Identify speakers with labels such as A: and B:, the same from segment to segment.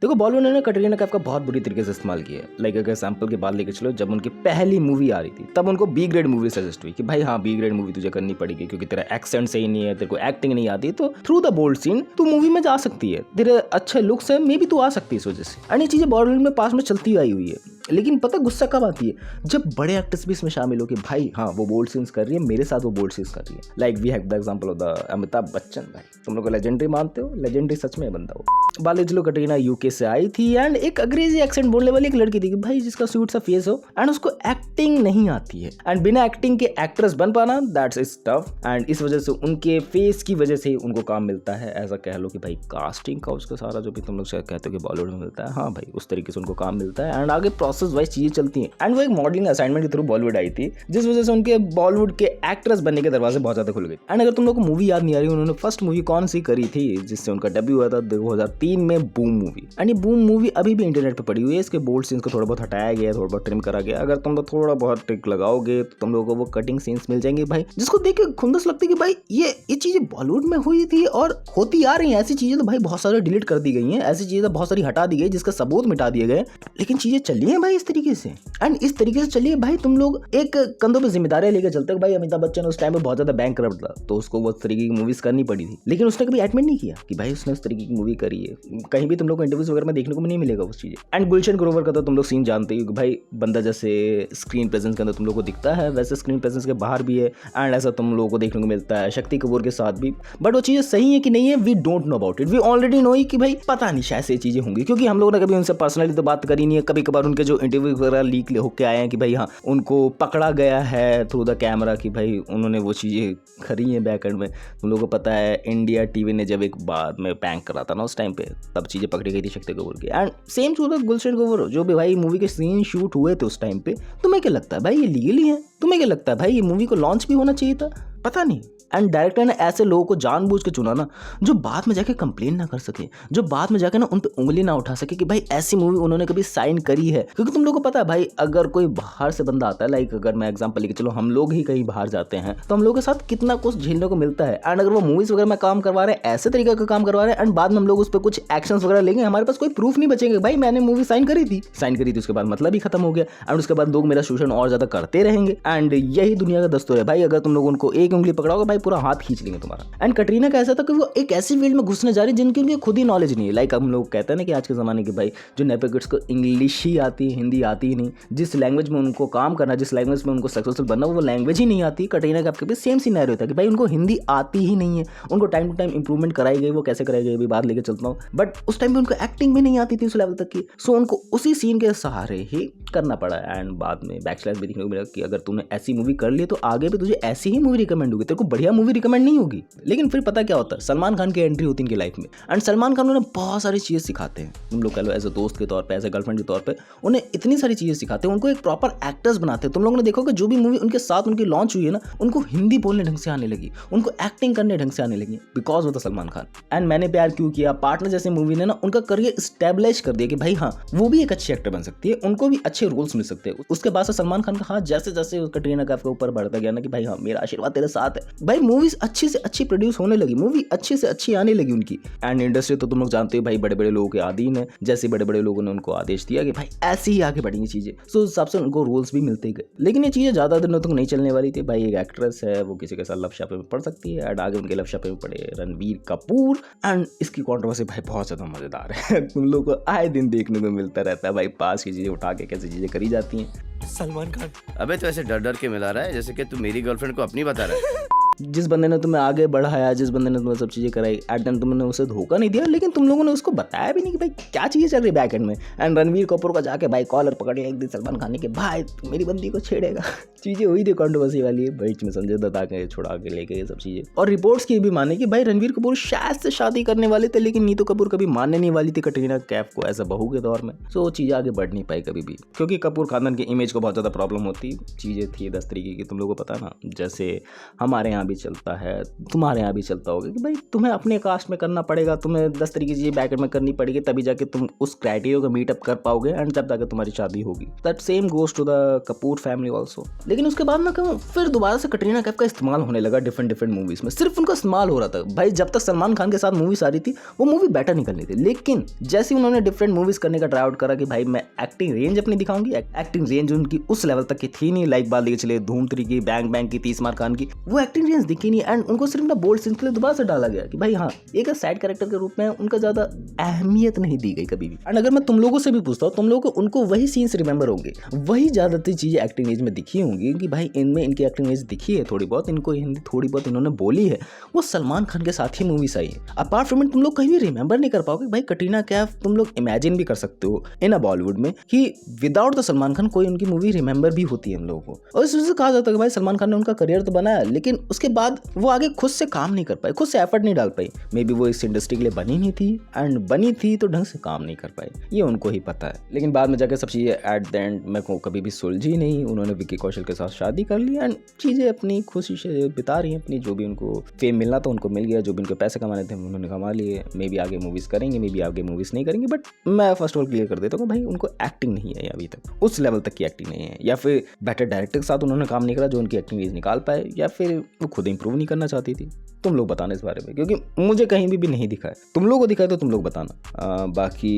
A: देखो बॉलीवुड ने कटरीना कैफ का बहुत बुरी तरीके से इस्तेमाल किया है। लाइक अगर सैंपल की बात लेके चलो, जब उनकी पहली मूवी आ रही थी तब उनको बी ग्रेड मूवी सजेस्ट हुई कि भाई हाँ बी ग्रेड मूवी तुझे करनी पड़ेगी क्योंकि तेरा एक्सेंट सही नहीं है, तेरे को एक्टिंग नहीं आती, तो थ्रू द बोल्ड सीन तू मूवी में जा सकती है, तेरे अच्छे लुक्स है, मे बी तू आ सकती है इस वजह से। एंड ये चीजें बॉलीवुड में पास में चलती आई हुई है। लेकिन पता गुस्सा कब आती है, जब बड़े एक्टर्स भी इसमें शामिल हो कि भाई हाँ वो बोल्ड सीन्स कर रही है, मेरे साथ वो बोल्ड सीन्स कर रही है। Like we have the example of the Amitabh Bachchan. भाई तुम लोग को लेजेंडरी मानते हो, लेजेंडरी सच में बंदा हो। बालेजलो कटरीना यूके से आई थी एंड एक अंग्रेजी एक्सेंट बोलने वाली एक लड़की थी कि भाई जिसका स्वीट सा फेस हो एंड उसको एक्टिंग नहीं आती है, एंड बिना एक्टिंग के एक्ट्रेस बन पाना दैट्स इज टफ। एंड इस वजह से उनके फेस की वजह से उनको काम मिलता है। ऐसा कह लो कि भाई कास्टिंग का उसका सारा जो भी तुम लोग शायद कहते हो कि बॉलीवुड में मिलता है, हाँ भाई उस तरीके से उनको काम मिलता है एंड आगे प्रोसेस वाइज चीजें चलती हैं। एंड वो एक मॉडलिंग असाइनमेंट के थ्रू बॉलीवुड आई थी जिस वजह से उनके बॉलीवुड के एक्ट्रेस बनने के दरवाजे बहुत ज्यादा खुल गए। एंड अगर तुम लोग को मूवी याद नहीं आ रही, उन्होंने फर्स्ट मूवी कौन सी करी थी जिससे उनका डेब्यू हुआ था 2003 में, बूम मूवी। एंड ये बूम मूवी अभी भी इंटरनेट पे पड़ी हुई है। इसके बोल्ड सीन्स को थोड़ा बहुत हटाया गया, थोड़ा बहुत ट्रिम करा गया। अगर तुम लोग थोड़ा बहुत ट्रिक लगाओगे तो तुम लोगों को वो कटिंग सीन्स मिल जाएंगे भाई, जिसको देख के खुंदस लगती है कि भाई ये चीजें बॉलीवुड में हुई थी और होती आ रही हैं। ऐसी चीजें तो भाई बहुत सारी डिलीट कर दी गई हैं, ऐसी चीजें तो बहुत सारी हटा दी गई जिसका सबूत मिटा दिए गए, लेकिन चीजें चली हैं भाई इस तरीके से। एंड इस तरीके से चलिए भाई, तुम लोग एक कंधों पे जिम्मेदारियां लेकर चलते हो। भाई अमिताभ बच्चन उस टाइम पे बहुत ज्यादा बैंकरप्ट था, तो उसको वो तरीके की मूवीज करनी पड़ी थी, लेकिन उसने कभी एडमिट नहीं किया कि भाई उसने उस तरीके की मूवी करी है। कहीं भी तुम लोग को इंटरव्यूज वगैरह में देखने को नहीं मिलेगा उस चीजें। एंड गुलशन ग्रोवर का तो तुम लोग सीन जानते हो कि भाई बंदा जैसे स्क्रीन प्रेजेंस के अंदर तुम लोग को दिखता है वैसे स्क्रीन प्रेजेंस के बाहर भी है, एंड ऐसा तुम लोगों को देखने को मिलता है शक्ति कपूर के साथ भी। बट वो चीजें सही है कि नहीं है, we don't know about it. We already know कि भाई पता नहीं शायद से चीजें होंगी, क्योंकि हम लोगों ने कभी उनसे पर्सनली तो बात करी नहीं है। कभी कभार उनके जो इंटरव्यू वगैरह लीक होके आए हैं कि भाई हाँ उनको पकड़ा गया है थ्रू द कैमरा कि भाई उन्होंने वो चीजें करी हैं बैक एंड में। तुम लोगों को पता है इंडिया टीवी ने जब एक बाद में पैंक करा था ना उस टाइम पे, तब चीजें पकड़ी गई थी शक्ति कपूर की। एंड सेम चूजा गुलशन कपूर जो भी भाई मूवी के सीन शूट हुए थे उस टाइम पे, तुम्हें क्या लगता है भाई ये लीगली है? तुम्हें क्या लगता है भाई ये मूवी को लॉन्च भी होना चाहिए था? पता नहीं। एंड डायरेक्टर ने ऐसे लोगों को जानबूझ के चुना ना जो बाद में जाके कंप्लेन ना कर सके, जो बाद में जाके ना उन पे उंगली ना उठा सके कि भाई ऐसी मूवी उन्होंने कभी साइन करी है। क्योंकि तुम लोगों को पता है भाई अगर कोई बाहर से बंदा आता है, लाइक अगर मैं एग्जांपल लेके चलो हम लोग ही कहीं बाहर जाते हैं तो हम लोगों के साथ कितना कुछ झेलने को मिलता है। एंड अगर वो मूवीज वगैरह में काम करवा रहे हैं, ऐसे तरीके का काम करवा रहे हैं, एंड बाद में हम लोग उस पर कुछ एक्शन वगैरह लेंगे, हमारे पास कोई प्रूफ नहीं बचेंगे भाई मैंने मूवी साइन करी थी उसके बाद मतलब ही खत्म हो गया। एंड उसके बाद लोग मेरा शोषण और ज्यादा करते रहेंगे। एंड यही दुनिया का दस्तूर है भाई, अगर तुम लोग उनको एक उंगली पकड़ाओगे भाई पूरा हाथ खींच लेंगे तुम्हारा। एंड कटरीना का ऐसा था कि वो एक ऐसी फील्ड में घुसने जा रही है जिनकी उनकी खुद ही नॉलेज नहीं है। लाइक हम लोग कहते हैं ना कि आज के जमाने के भाई जो नेपो किड्स को इंग्लिश ही आती है, हिंदी आती ही नहीं। जिस लैंग्वेज में उनको काम करना, जिस लैंग्वेज में उनको सक्सेसफुल बनना, वो लैंग्वेज ही नहीं आती। कटरीना का आपके भी सेम सिनेरियो था कि भाई उनको हिंदी आती ही नहीं है। उनको टाइम टू टाइम इंप्रूवमेंट कराई गई, वो कैसे कराई गई अभी बात लेके चलता हूँ, बट उस टाइम पे उनको एक्टिंग भी नहीं आती थी उस लेवल तक की। सो उनको उसी सीन के सहारे ही करना पड़ा। एंड बाद में बैकस्लैश भी देखने को मिला कि अगर तूने ऐसी मूवी कर ली तो आगे भी तुझे ऐसी ही मूवी रिकमेंड होगी, तेरे को बढ़िया मूवी रिकमेंड नहीं होगी। लेकिन फिर पता क्या होता है, सलमान खान की एंट्री होती है इनकी लाइफ में। एंड सलमान खान उन्हें बहुत सारी चीजें सिखाते हैं, तुम लोग कह लो एज अ दोस्त के तौर पे, एज अ गर्लफ्रेंड के तौर पे उन्हें इतनी सारी चीजें सिखाते हैं, उनको एक प्रॉपर एक्टर्स बनाते हैं। तुम लोगों ने देखो कि जो भी मूवी उनके साथ उनकी लॉन्च हुई है ना, उनको हिंदी बोलने ढंग से आने लगी, उनको एक्टिंग करने ढंग से आने लगी, because of the Salman Khan. And मैंने प्यार क्यों किया, पार्टनर जैसे मूवी ने ना उनका करियर स्टेबलाइज कर दिया कि भाई हाँ वो भी एक अच्छी एक्टर बन सकती है, उनको भी अच्छे रोल्स मिल सकते हैं। उसके बाद से सलमान खान का हाथ जैसे जैसे कटरीना कैफ के ऊपर बढ़ता गया ना कि भाई हाँ मेरा आशीर्वाद तेरे साथ है, भाई मूवीज अच्छी से अच्छी प्रोड्यूस होने लगी, मूवी अच्छी से अच्छी आने लगी उनकी। एंड इंडस्ट्री तो तुम लोग जानते हो भाई बड़े बड़े लोगों के अधीन है, जैसे बड़े बड़े लोगों ने उनको आदेश दिया कि भाई ऐसे ही आगे बढ़ेंगी चीजें, सो उस हिसाब से उनको रोल्स भी मिलते गए। लेकिन ये चीजें ज्यादा दिनों तक नहीं चलने वाली थी भाई। एक एक्ट्रेस है वो किसी के साथ लव शापे में पड़ सकती है, एंड आगे उनके लव शापे में पड़े रणवीर कपूर। एंड इसकी कॉन्ट्रोवर्सी भाई बहुत ज्यादा मजेदार है, तुम लोग को आए दिन देखने को मिलता रहता है भाई पास की चीजें उठा के कैसे चीजें करी जाती हैं।
B: सलमान खान
C: अबे तो ऐसे डर डर के मिला रहा है जैसे कि तू मेरी गर्लफ्रेंड को अपनी बता रहा है।
A: जिस बंदे ने तुम्हें आगे बढ़ाया, जिस बंदे ने तुम्हें सब चीजें कराई, एट एंड तुमने उसे धोखा नहीं दिया, लेकिन तुम लोगों ने उसको बताया भी नहीं कि भाई क्या चीजें चल रही है बैक एंड में। एंड रणवीर कपूर का जाके भाई कॉलर पकड़ लिया एक दिन सलमान खान ने कि भाई तू मेरी बंदी को छेड़ेगा। चीजें हुई थी कंट्रोवर्सी वाली, बीच में संजय दत्त आके छुड़ा के लेके ये सब चीजें। और रिपोर्ट्स की भी माने कि भाई रणवीर कपूर शायद से शादी करने वाले थे, लेकिन नीतू कपूर कभी मानने नहीं वाली थी कटरीना कैफ को एज अ बहू के दौर में। सो वो चीजें आगे बढ़ नहीं पाई कभी भी, क्योंकि कपूर खानदान की इमेज को बहुत ज्यादा प्रॉब्लम होती चीजें थी 10 तरीके की। तुम लोगों को पता ना, जैसे हमारे यहाँ यहाँ भी चलता है, तुम्हारे यहाँ भी चलता होगा कि भाई तुम्हें अपने कास्ट में करना पड़ेगा, तुम्हें 10 तरीके की चीज़ें ब्रैकेट में करनी पड़ेगी, तभी जाके तुम उस क्राइटेरिया को मीटअप कर पाओगे एंड जब जाके तुम्हारी शादी होगी। That same goes to the Kapoor family also. लेकिन उसके बाद मैं कहूँ फिर दोबारा से कटरीना कैफ का इस्तेमाल होने लगा डिफरेंट मूवीज में। सिर्फ उनका इस्तेमाल हो रहा था भाई, जब तक सलमान खान के साथ मूवीज आ रही थी वो मूवी बेटर निकलनी थी। लेकिन जैसे उन्होंने डिफरेंट मूवीज करने का ट्राई आउट करा कि भाई मैं एक्टिंग रेंज अपनी दिखाऊंगी, एक्टिंग रेंज उनकी उस लेवल तक की थी नहीं। लाइक बात लेके चले धूम 3 की, बैंग बैंग की, 30 मार खान की, वो एक्टिंग रेंज दिखी नहीं एंड उनको सिर्फ ना बोल्ड सीन्स के लिए दोबारा से डाला गया कि भाई हाँ एक साइड कैरेक्टर के रूप में उनका ज्यादा अहमियत नहीं दी गई कभी भी। एंड अगर मैं तुम लोगों से भी पूछता हूँ, तुम लोगों को उनको वही सीन्स रिमेंबर होंगे, वही ज्यादातर चीजें एक्टिंग रेंज में दिखी होंगी कि भाई इनमें इनकी एक्टिंग रेंज दिखी है थोड़ी बहुत, इनको हिंदी थोड़ी बहुत इन्होंने बोली है, वो सलमान खान के साथ ही मूवीज आई है। अपार्ट फ्रॉम इट तुम लोग कहीं भी रिमेंबर नहीं कर पाओगे भाई कटरीना कैफ। तुम लोग इमेजिन भी कर सकते हो इन अ बॉलीवुड में कि विदाउट द सलमान खान कोई उनकी मूवी रिमेंबर भी होती है हम लोगों को। और इस वजह से कहा जाता है कि भाई सलमान खान ने उनका करियर तो बनाया, लेकिन उसके बाद वो आगे खुद से काम नहीं कर पाए, खुद से एफर्ट नहीं डाल पाई। मे बी वो इस इंडस्ट्री के लिए बनी नहीं थी एंड बनी थी तो ढंग से काम नहीं कर पाए, ये उनको ही पता है। लेकिन बाद में जाकर सब चीज़ें एट द एंड मेरे को कभी भी सुलझी नहीं। उन्होंने विक्की कौशल के साथ शादी कर ली एंड चीज़ें अपनी खुशी से बिता रही हैं अपनी। जो भी उनको फेम मिलना था उनको मिल गया, जो भी उनको पैसे कमाने थे उन्होंने कमा लिए। मे बी आगे मूवीज़ करेंगे, मे बी आगे मूवीज़ नहीं करेंगे, बट मैं फर्स्ट ऑफ ऑल क्लियर कर देता हूँ भाई उनको एक्टिंग नहीं है अभी तक, उस लेवल तक की एक्टिंग नहीं है, या फिर बेटर डायरेक्टर के साथ उन्होंने काम नहीं करा जो उनकी एक्टिंग रेंज निकाल पाए, या फिर वो खुद इंप्रूव नहीं करना चाहती थी। तुम लोग बताना इस बारे में, क्योंकि मुझे कहीं भी नहीं दिखा है। तुम लोगों को दिखा है तो तुम लोग बताना। बाकी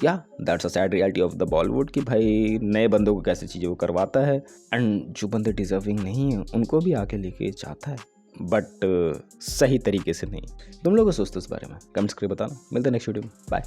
A: या that's a sad reality of the Bollywood कि भाई नए बंदों को कैसे चीज़ें वो करवाता है एंड जो बंदे डिजर्विंग नहीं है उनको भी आगे लेके जाता है, बट सही तरीके से नहीं। तुम लोग को सोचते इस बारे में कमेंट्स करके बताना। मिलते हैं नेक्स्ट वीडियो में, बाय।